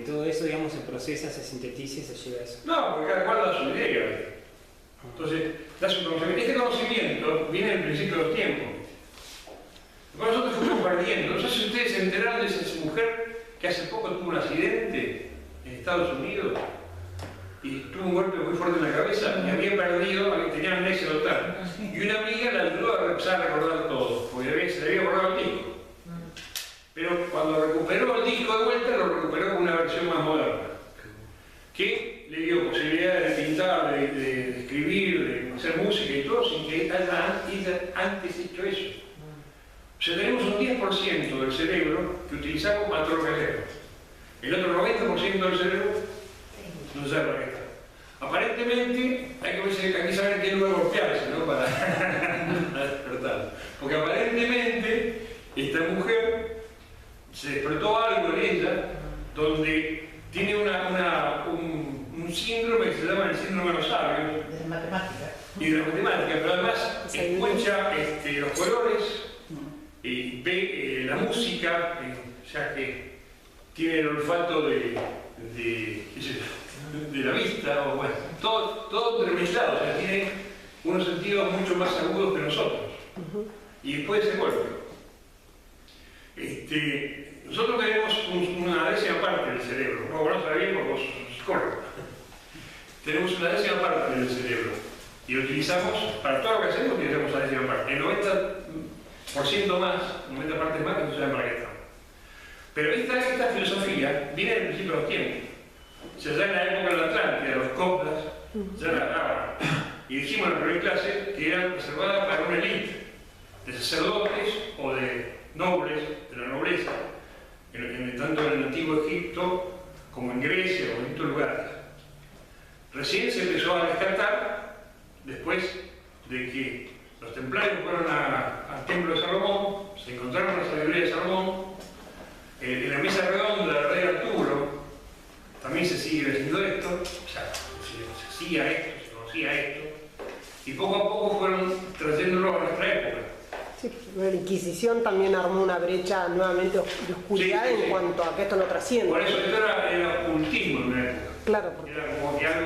todo eso, digamos, se procesa, se sintetiza y se llega a eso. No, porque cada cual da su idea. Entonces, da su conocimiento. Este conocimiento viene del principio de los tiempos. Después nosotros fuimos perdiendo. No sé si ustedes se enteraron de esa mujer que hace poco tuvo un accidente en Estados Unidos y tuvo un golpe muy fuerte en la cabeza y había perdido, tenía amnesia total. Y una amiga la ayudó a empezar a recordar todo, porque se le había borrado el disco. Pero cuando recuperó el disco de vuelta, lo recuperó con una versión más moderna, que le dio posibilidad de pintar, de escribir, de hacer música y todo, sin que haya antes hecho eso. O sea, tenemos un 10% del cerebro que utilizamos para todo lo que hacemos. El otro 90% del cerebro no sabe para qué está. Aparentemente, hay que saber qué lugar golpearse, ¿no? Para despertar. Porque aparentemente, esta mujer se despertó algo en ella donde tiene un síndrome que se llama el síndrome de los sabios. De matemática. Y de la matemática, pero además escucha los colores y ve la música, ya que tiene el olfato de la vista, o bueno, todo entremezclado, o sea, tiene unos sentidos mucho más agudos que nosotros. Y después ese golpe. Nosotros tenemos una décima parte del cerebro, no conoces bien porque vos sos psicólogo. Tenemos una décima parte del cerebro y lo utilizamos, para todo lo que hacemos utilizamos una décima parte. El 90% más, 90 partes más que no saben para qué estamos. Pero esta filosofía viene del principio de los tiempos. O sea, ya en la época de la Atlántida, los coplas ya la daban. Y dijimos en la primera clase que eran reservadas para una élite de sacerdotes o de nobles, de la nobleza, tanto en el antiguo Egipto como en Grecia o en estos lugares. Recién se empezó a rescatar después de que los templarios fueron al templo de Salomón, se encontraron la sabiduría de Salomón, en la mesa redonda del rey Arturo también se sigue diciendo esto, o sea, se hacía esto, se conocía esto, y poco a poco fueron trayéndolo a nuestra época. Sí, la Inquisición también armó una brecha nuevamente de oscuridad en cuanto a que esto no trasciende. Por eso esto era ocultismo en una época. Claro, porque Era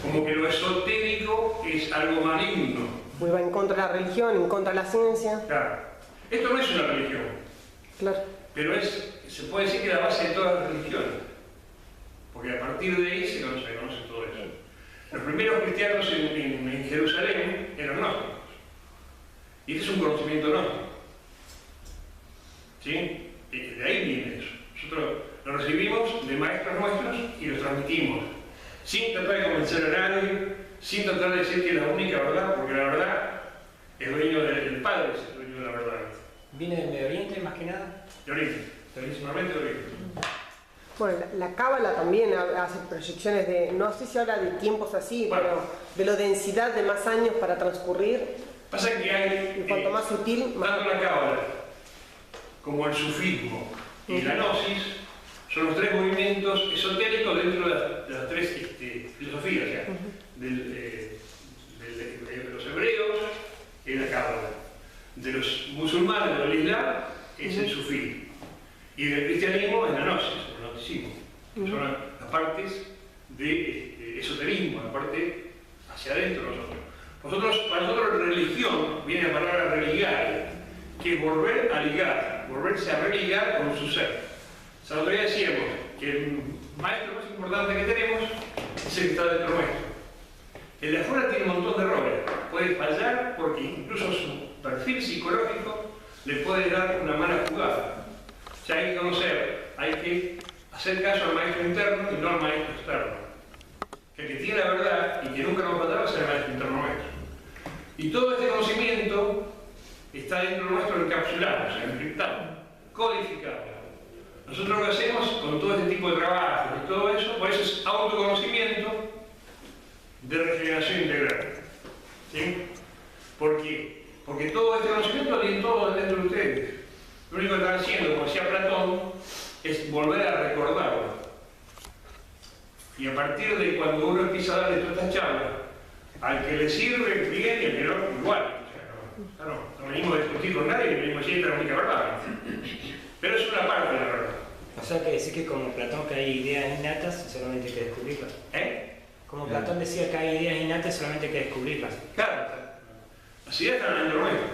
como que lo esotérico es algo maligno. iba en contra de la religión, en contra de la ciencia. Claro. Esto no es una religión, Claro. pero se puede decir que es la base de todas las religiones. Porque a partir de ahí se conoce todo eso. Los primeros cristianos en Jerusalén eran gnósticos. Y este es un conocimiento gnóstico. ¿Sí? De ahí viene eso. Nosotros lo recibimos de maestros nuestros y los transmitimos. Sin tratar de convencer a nadie, sin tratar de decir que es la única verdad, porque la verdad es dueño del Padre, es el dueño de la verdad. ¿Viene del Medio Oriente más que nada? De Oriente, tradicionalmente de Oriente. Bueno, la Cábala también hace proyecciones de, no sé si habla de tiempos así, Bueno, pero de la densidad de más años para transcurrir. Pasa que hay, Y cuanto más sutil, más... tanto la Cábala como el sufismo y la Gnosis son los tres movimientos esotéricos dentro de las tres filosofías, ¿ya? De los hebreos es la Cábala, de los musulmanes, del Islam, es el sufismo, y del cristianismo es la Gnosis, el gnosticismo. Son las partes de esoterismo, la parte hacia adentro de nosotros. Para nosotros religión viene la palabra religar, que es volver a ligar, volverse a religar con su ser. O sea, otro día decíamos que el maestro más importante que tenemos es el que está dentro nuestro. El de afuera tiene un montón de errores, puede fallar porque incluso su perfil psicológico le puede dar una mala jugada. O sea, hay que conocer, hay que hacer caso al maestro interno y no al maestro externo. Que el que tiene la verdad y que nunca nos va a faltar va a ser el maestro interno nuestro. Y todo este conocimiento está dentro nuestro encapsulado, o sea, encriptado, codificado. Nosotros lo que hacemos con todo este tipo de trabajos y todo eso, pues es autoconocimiento de regeneración integral. ¿Sí? ¿Por qué? Porque todo este conocimiento lo tienen todos dentro de ustedes. Lo único que están haciendo, como decía Platón, es volver a recordarlo. Y a partir de cuando uno empieza a darle todas estas charlas, al que le sirve bien y al que no, igual. O sea, no venimos a discutir con nadie, venimos a decir esta es la única verdad. Pero es una parte de la verdad. O sea que decir que como Platón que hay ideas innatas y solamente hay que descubrirlas. Como Platón decía que hay ideas innatas y solamente hay que descubrirlas. Claro, las ideas están dentro nuestro.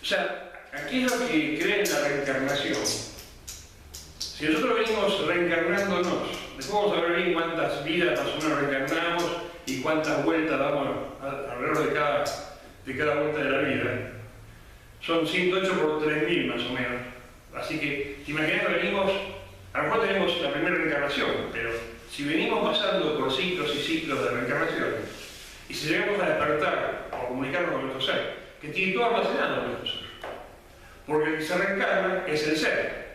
O sea, aquí es lo que cree en la reencarnación. Si nosotros venimos reencarnándonos, después vamos a ver bien cuántas vidas más o menos reencarnamos y cuántas vueltas damos alrededor de cada vuelta de la vida. Son 108 por 3000 más o menos. Así que, imaginad que venimos, a lo mejor tenemos la primera reencarnación, pero si venimos pasando por ciclos y ciclos de reencarnación, y si llegamos a despertar o a comunicarnos con nuestro ser, que tiene todo almacenado en nuestro ser, porque el que se reencarna es el ser,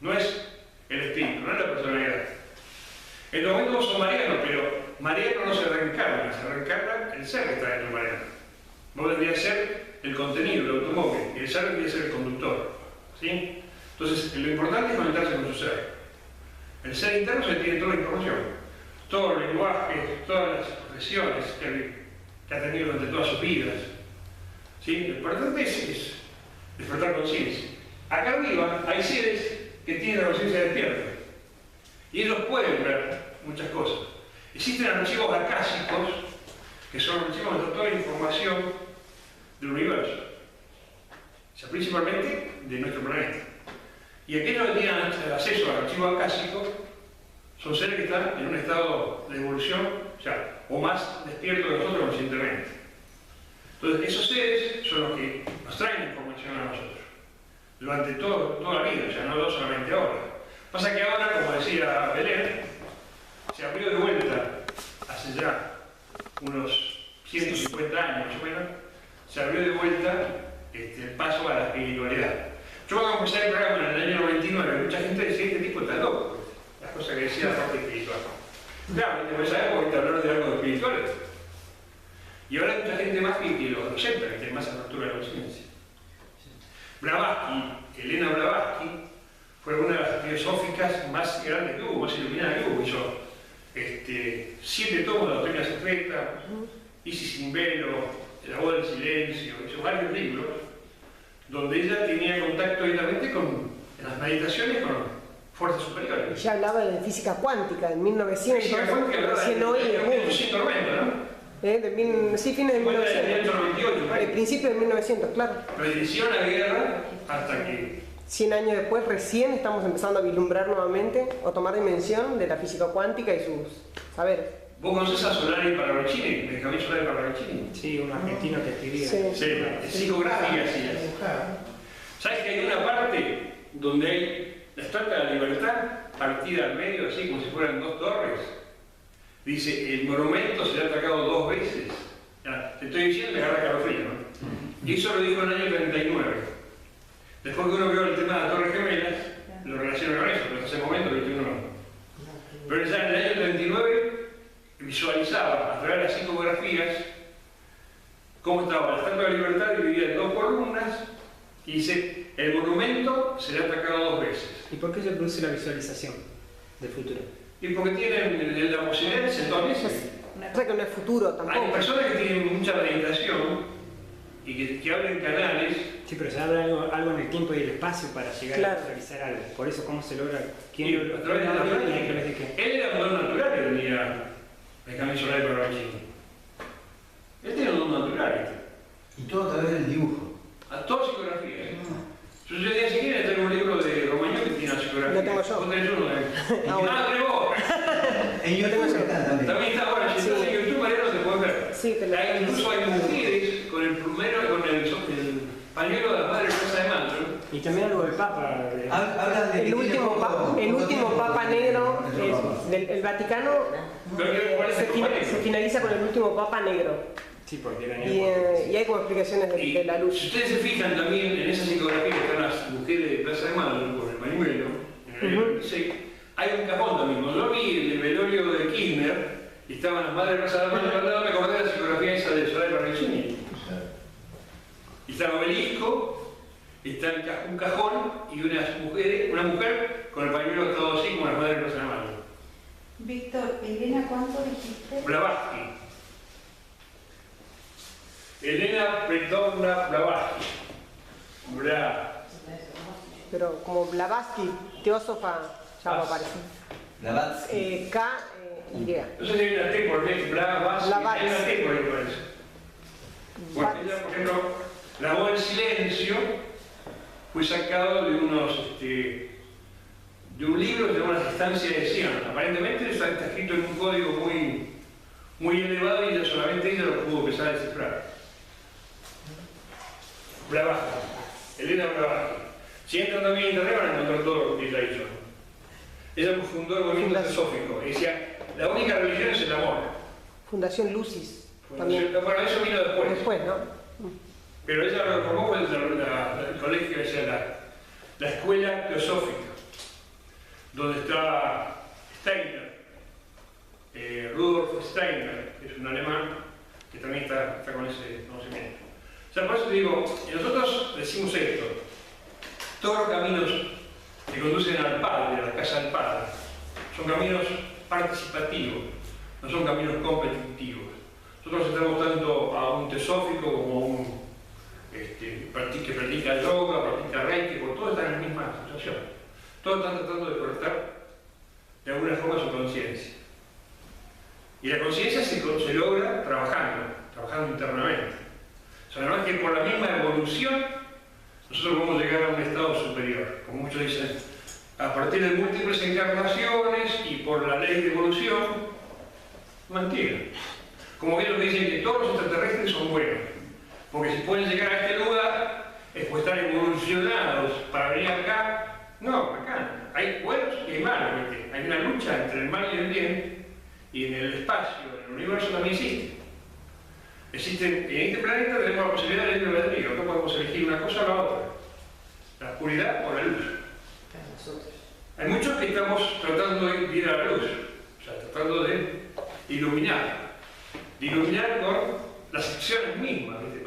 no es el espíritu, no es la personalidad. En los momentos son marianos, pero mariano no se reencarna el ser que está dentro de mariano. Vos debería ser el contenido, el automóvil, y el ser debería ser el conductor. ¿Sí? Entonces, lo importante es conectarse con su ser. El ser interno se tiene toda la información, todo el lenguaje, todas las profesiones que ha tenido durante todas sus vidas. ¿Sí? Lo importante es despertar conciencia. Acá arriba hay seres que tienen la conciencia despierta y ellos pueden ver muchas cosas. Existen archivos acásicos que son archivos donde está toda la información del universo, o sea, principalmente de nuestro planeta. Y aquellos que tienen acceso al archivo acásico son seres que están en un estado de evolución, o más despierto que nosotros conscientemente. Entonces, esos seres son los que nos traen información a nosotros durante toda la vida, no solamente ahora. Pasa que ahora, como decía Belén, se abrió de vuelta, hace ya unos 150 años más o menos, se abrió de vuelta el paso a la espiritualidad. Yo cuando empecé el programa en el año 99, mucha gente decía, este tipo está loco, las cosas que decía la parte espiritual. Claro, en esa época hablaron de algo espiritual. Y ahora hay mucha gente más que lo acepta, que tiene más apertura de conciencia. Blavatsky, Elena Blavatsky, fue una de las filosóficas más grandes que hubo, más iluminadas que hubo. Hizo 7 tomos de la doctrina secreta, Isis sin velo, La voz del silencio, hizo varios libros donde ella tenía contacto directamente en las meditaciones con fuerzas superiores. Ya hablaba de física cuántica en 1900, recién hoy sí, fines de 1900, principio de 1900, claro. Pero inició la guerra hasta que 100 años después recién estamos empezando a vislumbrar nuevamente o tomar dimensión de la física cuántica y sus saberes. ¿Vos conocés a Solari Parravicini? ¿Benjamín Solari Parravicini? Sí, un argentino que escribía. Sí, psicografía, sí. ¿Sabes que hay una parte donde hay la estatua de la libertad partida al medio, así como si fueran 2 torres? Dice, el monumento será atacado 2 veces. Ya, te estoy diciendo que agarra calofrío, ¿no? Y eso lo dijo en el año 39. Después que uno vio el tema de las Torres Gemelas, lo relaciona con eso, pero en ese momento, 21 no. Pero ya en el año 39 visualizaba a través de las psicografías cómo estaba la Estatua de la Libertad dividida en 2 columnas y dice, el monumento será atacado 2 veces. ¿Y por qué se produce la visualización del futuro? Y porque tienen la posibilidad de sentirse. O sea que no es futuro tampoco. Hay personas que tienen mucha meditación y que abren canales. Sí, pero se abre algo en el tiempo y el espacio para llegar Claro. a realizar algo. Por eso, ¿cómo se logra? ¿Quién Y lo a través de la logra? práctica. ¿Y a través de qué? Él era un don natural que tenía Benjamín Solari Parravicini. Él tiene un don natural. Y todo a través del dibujo. A todas psicografías. Yo el día siguiente tengo un libro de Romagnoli que tiene una psicografía. Lo tengo yo. Vos tenés uno de bueno. vos! En YouTube están también. También está ahora, si estás en YouTube, Mariano, te puedes ver. Sí, te lo Incluso hay mujeres con el plumero, con el pañuelo de la Madre Teresa de Manso. Y también algo del Papa. Hablan de El último Papa negro del Vaticano se finaliza con el último Papa negro. Sí, porque era Y hay como explicaciones de la luz. Si ustedes se fijan también en esa psicografía que están las mujeres de Plaza de Mayo con el pañuelo, en el 26, hay un cajón también. Cuando yo vi el velorio de Kirchner y estaban las madres de Plaza de Mayo al lado, me acordé de la psicografía esa de Solari Parravicini. Y está el obelisco, está un cajón y una mujer con el pañuelo todo así como las madres de Plaza de Mayo. Víctor, Elena, ¿cuánto dijiste? Blavatsky. Elena Petrovna Blavatsky. pero como Blavatsky, teósofa, ya va a aparecer. Blavatsky. K-Y. No sé si hay una T por medio, Blavatsky, hay una T por ahí, parece. Bueno, ella, por ejemplo, La voz del silencio fue sacado de de un libro de una estancia de Sion. Aparentemente está escrito en un código muy elevado y ya solamente ella lo pudo empezar a descifrar. Blavatsky, Elena Blavatsky. Si entran también en internet van a encontrar todo lo que ella hizo. Ella fundó el movimiento teosófico. Decía, la única religión es el amor. Fundación Lucis. Bueno, eso vino después. Después, ¿no? Pero ella lo formó con el colegio, la escuela teosófica, donde está Steiner, Rudolf Steiner, que es un alemán, que también está con ese conocimiento. O sea, por eso te digo, nosotros decimos esto, todos los caminos que conducen al Padre, a la casa del Padre, son caminos participativos, no son caminos competitivos. Nosotros estamos tanto a un teosófico como a un que practica yoga, practica reiki, porque todos están en la misma situación. Todos están tratando de conectar de alguna forma su conciencia. Y la conciencia se logra trabajando internamente. O sea, no es que por la misma evolución nosotros podemos llegar a un estado superior. Como muchos dicen, a partir de múltiples encarnaciones y por la ley de evolución, mentira. Como aquellos que dicen que todos los extraterrestres son buenos. Porque si pueden llegar a este lugar, es pues estar evolucionados para venir acá. No, acá hay buenos y hay malos. Hay una lucha entre el mal y el bien, y en el espacio, en el universo también existe. En este planeta tenemos la posibilidad de libre albedrío. Acá podemos elegir una cosa o la otra, la oscuridad o la luz. Hay muchos que estamos tratando de ir a la luz, o sea, tratando de iluminar con las acciones mismas, ¿viste?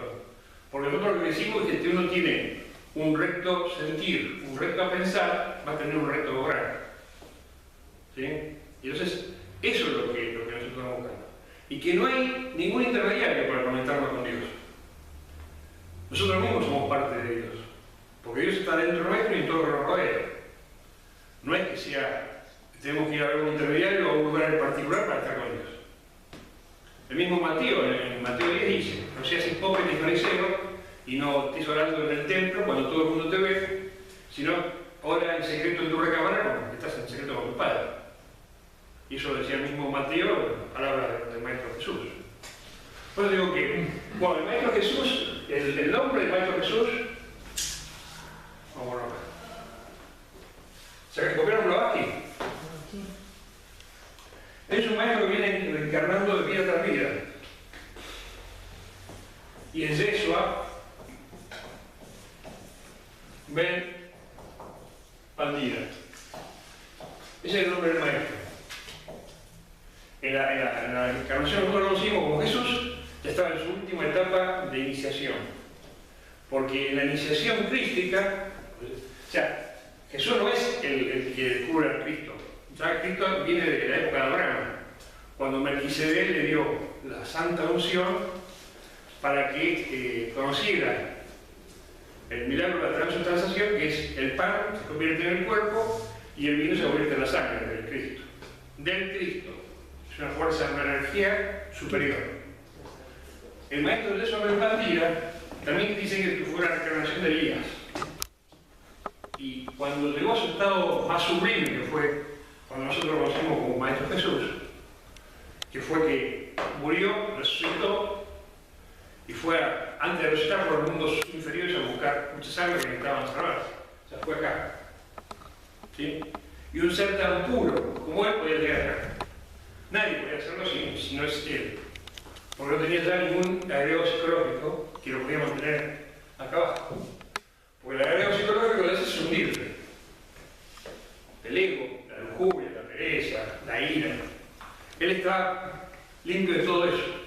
Porque nosotros lo que decimos es que si uno tiene un recto sentir, un recto a pensar, va a tener un recto a obrar. ¿Sí? Y entonces, eso es lo que nosotros estamos buscando. Y que no hay ningún intermediario para conectarnos con Dios. Nosotros mismos somos parte de Dios. Porque Dios está dentro nuestro y en todo lo que nos rodea. No es que tenemos que ir a algún intermediario o a un lugar en particular para estar con Dios. El mismo Mateo, en Mateo 10 dice, no seas hipócrita y fariseo y no estés orando en el templo cuando todo el mundo te ve, sino ora en secreto en tu recámara como estás en secreto con tu Padre. Y eso decía el mismo Mateo, palabra del Maestro Jesús. Por eso digo que, bueno, el Maestro Jesús, el nombre del Maestro Jesús, vamos a ver. ¿Se recuperaron Blavatsky? Es un maestro que viene reencarnando de vida tras vida. Y en Yeshua ven Pandira. Ese es el nombre del maestro. En la encarnación nosotros lo conocimos como Jesús, ya estaba en su última etapa de iniciación. Porque en la iniciación crística, o sea, Jesús no es el que descubre a Cristo. Ya Cristo viene de la época de Abraham, cuando Melquisedec le dio la santa unción para que conociera el milagro de la transubstanciación, que es el pan se convierte en el cuerpo y el vino se convierte en la sangre del Cristo. Del Cristo. Es una fuerza, una energía superior. El maestro de eso, Pandira, también dice que fue una reencarnación de Elías. Y cuando llegó a su estado más sublime, que fue cuando nosotros lo conocimos como Maestro Jesús, que fue que murió, resucitó, y fue, antes de resucitar, por los mundos inferiores a buscar mucha sangre que necesitaban salvarse. O sea, fue acá. ¿Sí? Y un ser tan puro como él podía llegar acá. Nadie podía hacerlo si no es él. Porque no tenía ya ningún agregado psicológico que lo podía mantener acá abajo. Porque el agregado psicológico de eso es hundirte. El ego, la lujuria, la pereza, la ira. Él está limpio de todo eso.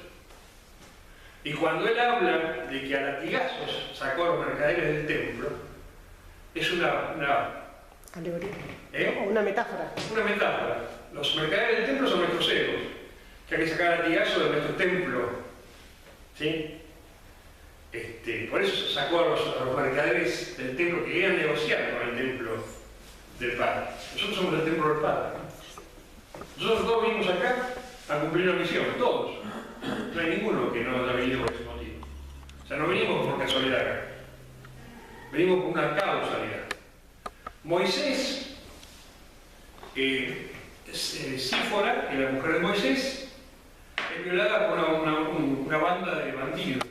Y cuando él habla de que a latigazos sacó a los mercaderes del templo, es una alegoría. ¿O una metáfora? Una metáfora. Los mercaderes del templo son nuestros egos, que hay que sacar a latigazos de nuestro templo. ¿Sí? por eso sacó a los mercaderes del templo que querían negociar con el templo del Padre. Nosotros somos el templo del Padre. Nosotros todos vinimos acá a cumplir la misión, todos. No hay ninguno que no haya venido por ese motivo. O sea, no venimos por casualidad acá. Venimos por una causalidad. Moisés, Sífora, que es la mujer de Moisés, es violada por una banda de bandidos.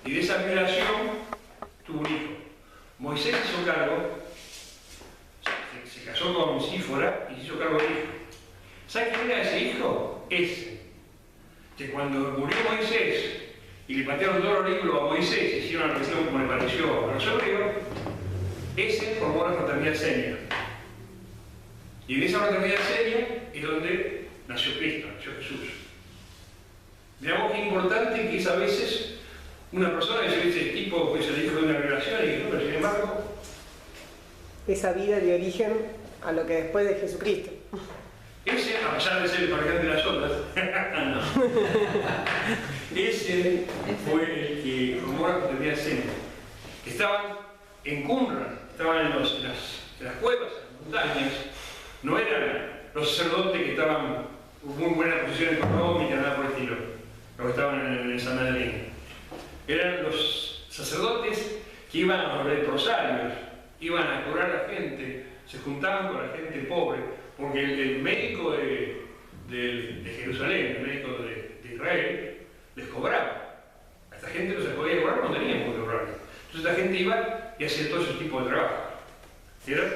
Y de esa violación tuvo un hijo. Moisés hizo cargo, se casó con Sífora y se hizo cargo del hijo. ¿Sabe quién era ese hijo? Ese. Que cuando murió Moisés y le patearon todos los libros a Moisés y hicieron la religión como le pareció a los hebreos, ese formó la fraternidad Senia. Y de esa fraternidad Senia es donde nació Cristo, nació Jesús. Veamos qué importante que es a veces una persona que se dice tipo, pues el hijo de una violación y no, pero sin embargo. Esa vida de origen a lo que después de Jesucristo. Ese, a pesar de ser el fabricante de las ondas, no. Ese fue el que formó la fraternidad Senia. Estaban en Qumran, estaban en las cuevas, en las montañas. No eran los sacerdotes que estaban en muy buena posición económica, nada por el estilo, los que estaban en el San Madrid. Eran los sacerdotes que iban a los leprosarios, iban a curar a la gente, se juntaban con la gente pobre, porque el médico de Jerusalén, el médico de Israel, les cobraba. A esta gente no se podía cobrar, no tenían por qué cobrarle. Entonces la gente iba y hacía todo ese tipo de trabajo. Eran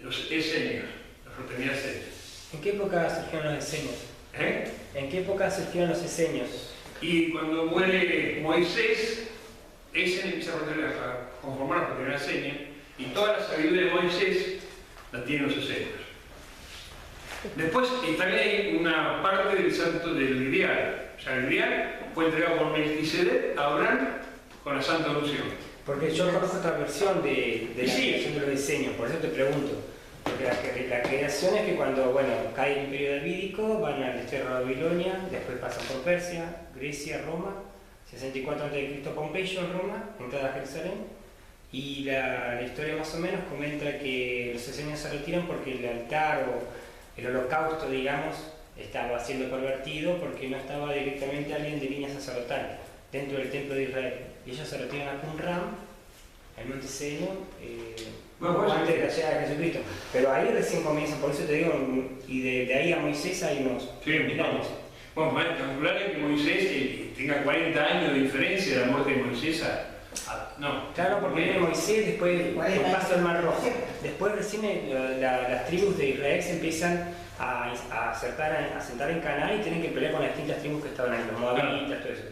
los esenios, la fraternidad esenia. ¿En qué época surgieron los esenios? ¿En qué época surgieron los esenios? Y cuando muere Moisés, ese empieza a conformar la fraternidad esenia, y toda la sabiduría de Moisés la tienen los esenios. Después también hay una parte del santo del Grial. O sea, el Grial fue entregado por Melquisedec a Abraham con la santa unción. Porque yo conozco otra versión de la creación de los esenios, por eso te pregunto. Porque la creación es que cuando cae el imperio davídico, van al destierro de Babilonia, después pasan por Persia, Grecia, Roma, 64 a.C. Pompeyo en Roma, entrada a Jerusalén, y la historia más o menos comenta que los esenios se retiran porque el altar o el holocausto, digamos, estaba siendo pervertido porque no estaba directamente alguien de línea sacerdotal dentro del templo de Israel. Y ellos se retiran a Qumran, al monte Senio, antes de la llegada de Jesucristo. Pero ahí recién comienzan, por eso te digo, y de ahí a Moisés hay unos 1000 años. Bueno, calcular que Moisés tenga 40 años de diferencia de la muerte de Moisés no. Claro, porque viene Moisés, después el paso del Mar Rojo. Después recién las tribus de Israel se empiezan a sentar en Canaán y tienen que pelear con las distintas tribus que estaban ahí, los moabitas, todo eso.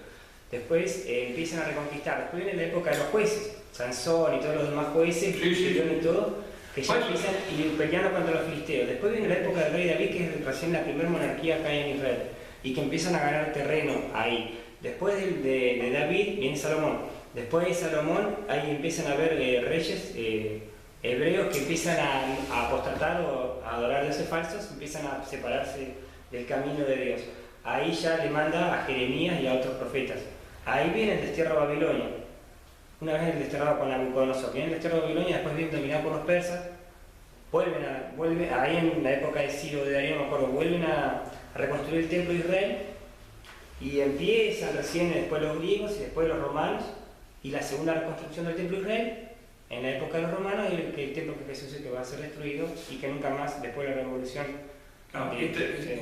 Después empiezan a reconquistar. Después viene la época de los jueces, Sansón y todos los demás jueces, Gideón y todo, que ya empiezan a ir peleando contra los filisteos. Después viene la época del rey David, que es recién la primera monarquía acá en Israel, y que empiezan a ganar terreno ahí. Después de David viene Salomón. Después de Salomón, ahí empiezan a haber reyes hebreos que empiezan a apostatar o a adorar dioses falsos, empiezan a separarse del camino de Dios. Ahí ya le manda a Jeremías y a otros profetas. Ahí viene el destierro a Babilonia. Una vez el desterrado con Nabucodonosor, viene el destierro a Babilonia, después viene dominado por los persas, vuelven ahí en la época de Ciro, de Darío, me acuerdo, vuelven a reconstruir el templo de Israel y empiezan recién después los griegos y después los romanos. Y la segunda reconstrucción del templo de Israel, en la época de los romanos, y el templo que Jesús dice que va a ser destruido y que nunca más, después de la revolución. Claro,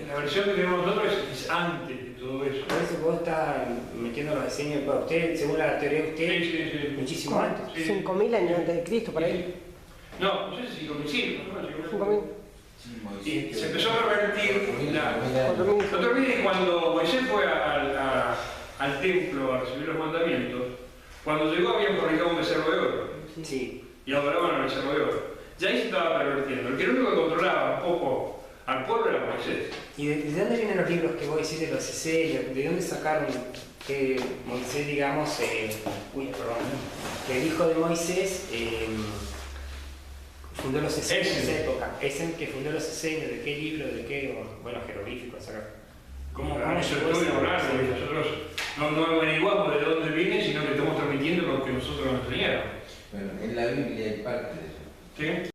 la versión que tenemos nosotros es antes de todo eso. Por eso vos estás metiendo los diseños para usted, según la teoría de usted, muchísimo antes. 5000 años antes de Cristo, por ahí. No sé si 5000, sí, no, 5000. Y se empezó a pervertir No te olvides que cuando Moisés fue al templo a recibir los mandamientos, cuando llegó habían fabricado un becerro de oro. Sí. Y adoraban al becerro de oro. Ya ahí se estaba pervirtiendo. El que único que controlaba un poco al pueblo era Moisés. ¿Y de dónde vienen los libros que vos decís de los esenios? ¿De dónde sacaron que Moisés, digamos, que el hijo de Moisés fundó los esenios en esa época? ¿Es el que fundó los esenios? ¿De qué libro? ¿De qué? Bueno, jeroglíficos acá. ¿Cómo eso es estudio raro, nosotros no averiguamos de dónde viene, sino que estamos transmitiendo nosotros nos enseñaron. Bueno, en la Biblia hay parte de eso. ¿Sí?